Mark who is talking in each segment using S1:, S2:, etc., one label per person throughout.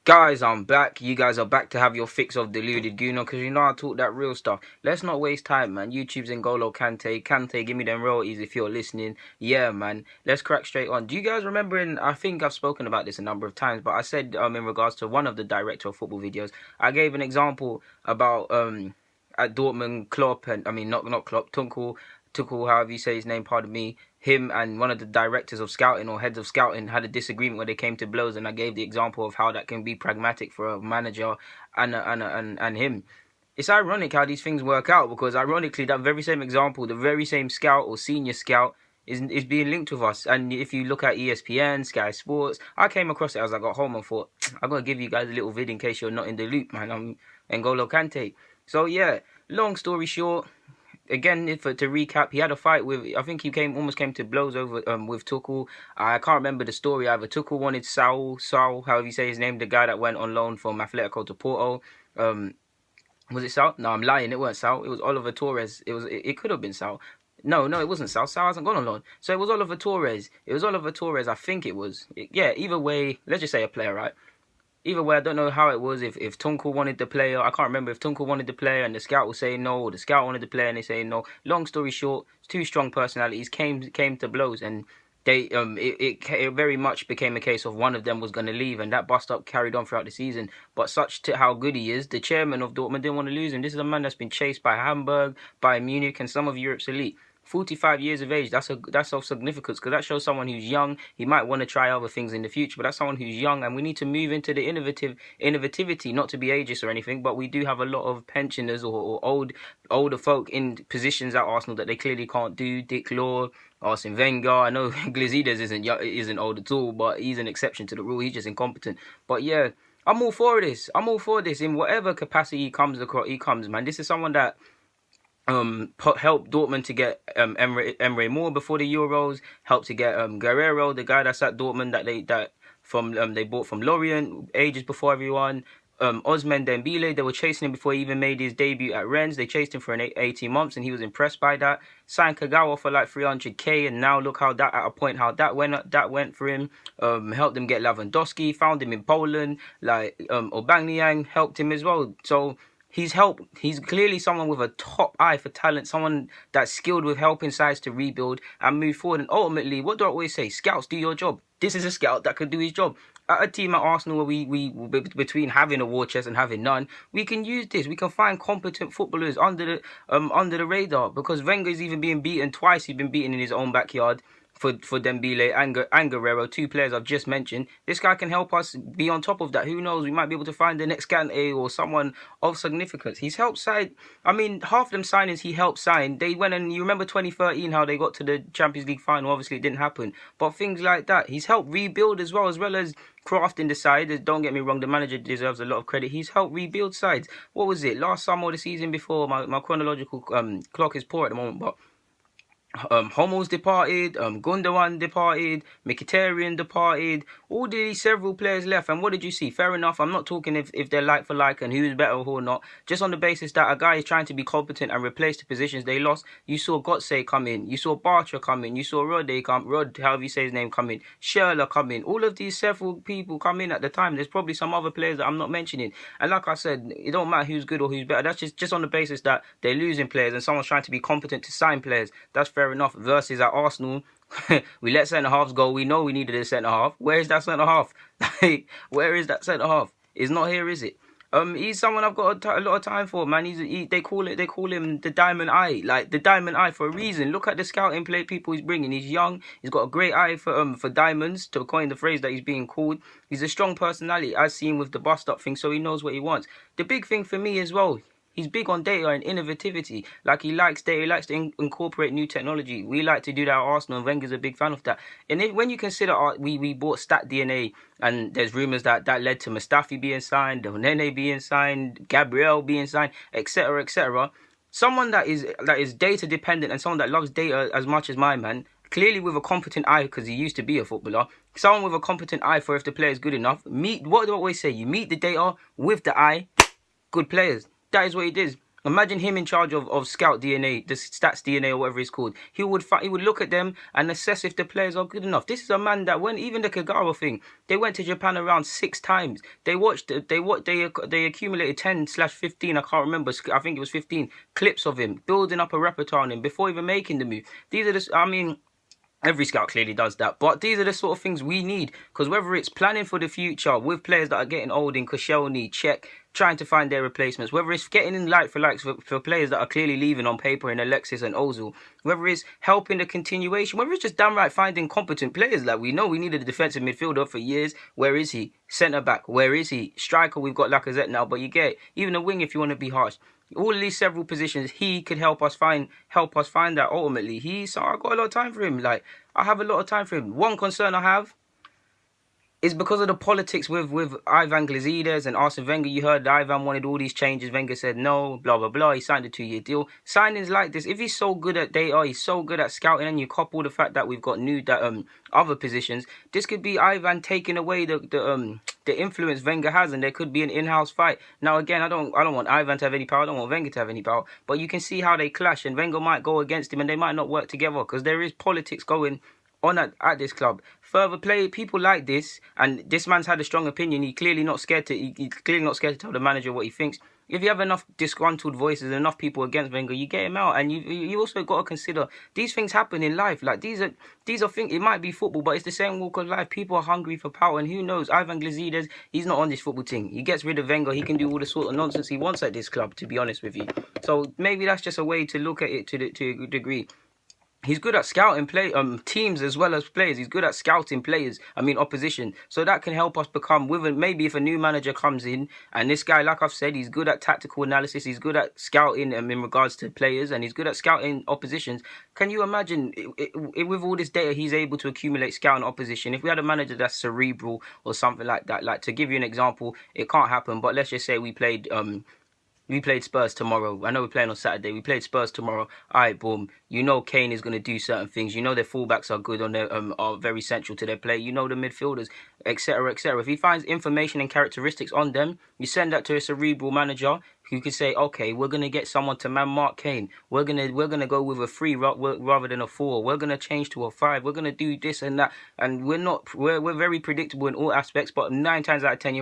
S1: Guys, I'm back. You guys are back to have your fix of deluded Guno, because you know I talk that real stuff. Let's not waste time, man. YouTube's N'Golo Kante. Kante, give me them royalties if you're listening. Yeah, man. Let's crack straight on. Do you guys remember, I think I've spoken about this a number of times, but I said in regards to one of the director of football videos, I gave an example about at Dortmund, Klopp, and I mean, not Klopp, Tuchel, however you say his name, pardon me, him and one of the directors of scouting or heads of scouting had a disagreement where they came to blows, and I gave the example of how that can be pragmatic for a manager and him. It's ironic how these things work out, because ironically that very same example, the very same scout or senior scout is being linked with us. And if you look at ESPN, Sky Sports, I came across it as I got home and thought, I'm going to give you guys a little vid in case you're not in the loop, man. I'm N'Golo Kante. So yeah, long story short, again, to recap, he had a fight with, I think he almost came to blows over with Tuchel. I can't remember the story either. Tuchel wanted Saul, however you say his name, the guy that went on loan from Atletico to Porto. Was it Saul? No, I'm lying. It weren't Saul. It was Oliver Torres. It could have been Saul. No, it wasn't Saul. Saul hasn't gone on loan. So it was Oliver Torres. I think it was. Yeah, either way, let's just say a player, right? Either way, I don't know how it was. If Tuchel wanted the player, I can't remember if Tuchel wanted the player and the scout was saying no, or the scout wanted the player and they saying no. Long story short, two strong personalities came to blows, and they it very much became a case of one of them was going to leave, and that bust up carried on throughout the season. But such to how good he is, the chairman of Dortmund didn't want to lose him. This is a man that's been chased by Hamburg, by Munich, and some of Europe's elite. 45 years of age, that's of significance, because that shows someone who's young. He might want to try other things in the future, but that's someone who's young, and we need to move into the innovativity, not to be ageist or anything, but we do have a lot of pensioners or older folk in positions at Arsenal that they clearly can't do. Dick Law, Arsene Wenger. I know Glazides isn't old at all, but he's an exception to the rule. He's just incompetent. But yeah, I'm all for this. In whatever capacity he comes, man. This is someone that helped Dortmund to get Emre Moore before the Euros, helped to get Guerrero, the guy that's at Dortmund they bought from Lorient ages before everyone. Ousmane Dembele, they were chasing him before he even made his debut at Rennes. They chased him for 18 months, and he was impressed by that. Signed Kagawa for like 300k, and now look how that went for him. Helped him get Lewandowski, found him in Poland. Like Aubameyang helped him as well. So he's clearly someone with a top eye for talent, someone that's skilled with helping sides to rebuild and move forward. And ultimately, what do I always say? Scouts, do your job. This is a scout that could do his job. At a team at Arsenal where we between having a war chest and having none, we can use this. We can find competent footballers under the radar, because Wenger's even being beaten twice. He's been beaten in his own backyard. For Dembele and Guerrero, two players I've just mentioned. This guy can help us be on top of that. Who knows? We might be able to find the next Kante or someone of significance. He's helped sign. I mean, half them signings he helped sign. They went, and you remember 2013 how they got to the Champions League final. Obviously, it didn't happen. But things like that. He's helped rebuild as well as crafting the side. Don't get me wrong, the manager deserves a lot of credit. He's helped rebuild sides. What was it? Last summer or the season before? My chronological clock is poor at the moment, but Homos departed, Gundogan departed, Mkhitaryan departed. All these several players left, and what did you see? Fair enough, I'm not talking if they're like for like and who's better or not. Just on the basis that a guy is trying to be competent and replace the positions they lost. You saw Gotze come in, you saw Bartra come in, you saw Rod, however you say his name, come in, Schürrle come in. All of these several people come in at the time. There's probably some other players that I'm not mentioning. And like I said, it don't matter who's good or who's better. That's just on the basis that they're losing players and someone's trying to be competent to sign players. That's fair enough. Versus at Arsenal, we let centre-halves go. We know we needed a centre-half. Where is that centre-half? Where is that centre-half? It's not here, is it? He's someone I've got a lot of time for, man. They call him the diamond eye, like the diamond eye for a reason. Look at the scouting play people he's bringing. He's young. He's got a great eye for diamonds, to coin the phrase that he's being called. He's a strong personality, as seen with the bust-up thing, so he knows what he wants. The big thing for me as well, he's big on data and innovativity. Like, he likes data. He likes to incorporate new technology. We like to do that at Arsenal, and Wenger's a big fan of that. And when you consider we bought Stat DNA, and there's rumours that led to Mustafi being signed, Nene being signed, Gabriel being signed, etc., etc. Someone that is data dependent and someone that loves data as much as my man, clearly with a competent eye, because he used to be a footballer, someone with a competent eye for if the player is good enough. What do I always say? You meet the data with the eye, good players. That is what it is. Imagine him in charge of scout DNA, the stats DNA or whatever it's called. He would look at them and assess if the players are good enough. This is a man that when even the Kagawa thing, they went to Japan around 6 times. They accumulated 10/15. I can't remember. I think it was 15 clips of him building up a repertoire on him before even making the move. These are the, I mean. Every scout clearly does that, but these are the sort of things we need, because whether it's planning for the future with players that are getting old in Koscielny, Czech, trying to find their replacements, whether it's getting in like for likes for players that are clearly leaving on paper in Alexis and Ozil, whether it's helping the continuation, whether it's just downright finding competent players. Like we know we needed a defensive midfielder for years. Where is he? Centre back, where is he? Striker, we've got Lacazette now, but you get it. Even a wing if you want to be harsh. All of these several positions, he could help us find that ultimately. So I got a lot of time for him. Like I have a lot of time for him. One concern I have is because of the politics with Ivan Glazides and Arsene Wenger. You heard that Ivan wanted all these changes. Wenger said no, blah, blah, blah. He signed a 2-year deal. Signings like this, if he's so good at data, he's so good at scouting, and you couple the fact that we've got new other positions, this could be Ivan taking away the influence Wenger has, and there could be an in-house fight. Now, again, I don't want Ivan to have any power. I don't want Wenger to have any power. But you can see how they clash, and Wenger might go against him, and they might not work together because there is politics going on at this club. Further play, people like this, and this man's had a strong opinion. He's clearly not scared to tell the manager what he thinks. If you have enough disgruntled voices, enough people against Wenger, you get him out. And you also got to consider these things happen in life. Like these are things. It might be football, but it's the same walk of life. People are hungry for power, and who knows? Ivan Glazides, he's not on this football team. He gets rid of Wenger, he can do all the sort of nonsense he wants at this club. To be honest with you, so maybe that's just a way to look at it to a degree. He's good at scouting teams as well as players. He's good at scouting players, opposition. So that can help us become, maybe if a new manager comes in, and this guy, like I've said, he's good at tactical analysis, he's good at scouting in regards to players, and he's good at scouting oppositions. Can you imagine, with all this data, he's able to accumulate scouting opposition? If we had a manager that's cerebral or something like that, like to give you an example, it can't happen, but let's just say we played Spurs tomorrow. I know we're playing on Saturday. We played Spurs tomorrow. All right, boom. You know Kane is going to do certain things. You know their fullbacks are good on their are very central to their play. You know the midfielders, etc., etc. If he finds information and characteristics on them, you send that to a cerebral manager who can say, okay, we're going to get someone to man mark Kane. We're gonna go with a 3 rather than a 4. We're going to change to a 5. We're going to do this and that. And we're very predictable in all aspects, but 9 times out of 10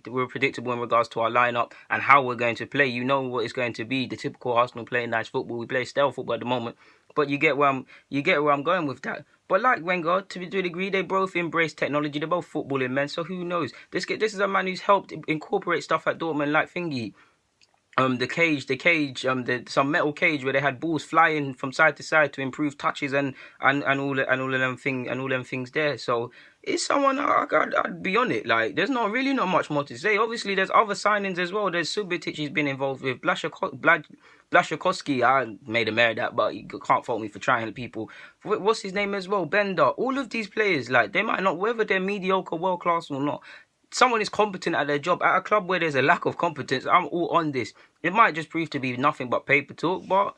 S1: we're predictable in regards to our lineup and how we're going to play. You know what it's going to be. The typical Arsenal playing nice football. We play stale football at the moment. But you get where I'm going with that. But like Wenger, to a degree, they both embrace technology. They're both footballing men, so who knows? This is a man who's helped incorporate stuff at Dortmund, like thingy. Some metal cage where they had balls flying from side to side to improve touches and all them things there. So it's someone I'd be on it. Like there's not much more to say. Obviously there's other signings as well. There's Subotic he's been involved with. Blaszczykowski, I made a mare of that, but you can't fault me for trying people. What's his name as well? Bender. All of these players, like they might not, whether they're mediocre, world class or not, someone is competent at their job. At a club where there's a lack of competence, I'm all on this. It might just prove to be nothing but paper talk, but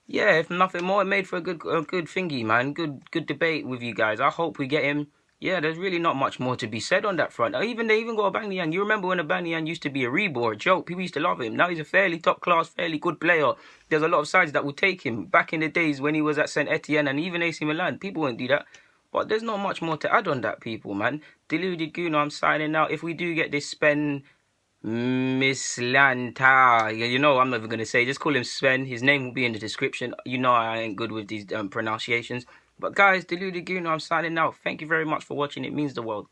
S1: yeah, if nothing more, it made for a good thingy, man. Good debate with you guys. I hope we get him. Yeah, there's really not much more to be said on that front. They even got Aubameyang. You remember when Aubameyang used to be a rebor, a joke? People used to love him. Now he's a fairly top class, fairly good player. There's a lot of sides that will take him. Back in the days when he was at Saint Etienne and even AC Milan, people wouldn't do that. But there's not much more to add on that, people, man. Deluded Gooner, I'm signing out. If we do get this Sven Mislintat, you know I'm never going to say. Just call him Sven. His name will be in the description. You know I ain't good with these pronunciations. But guys, Deluded Gooner, I'm signing out. Thank you very much for watching. It means the world.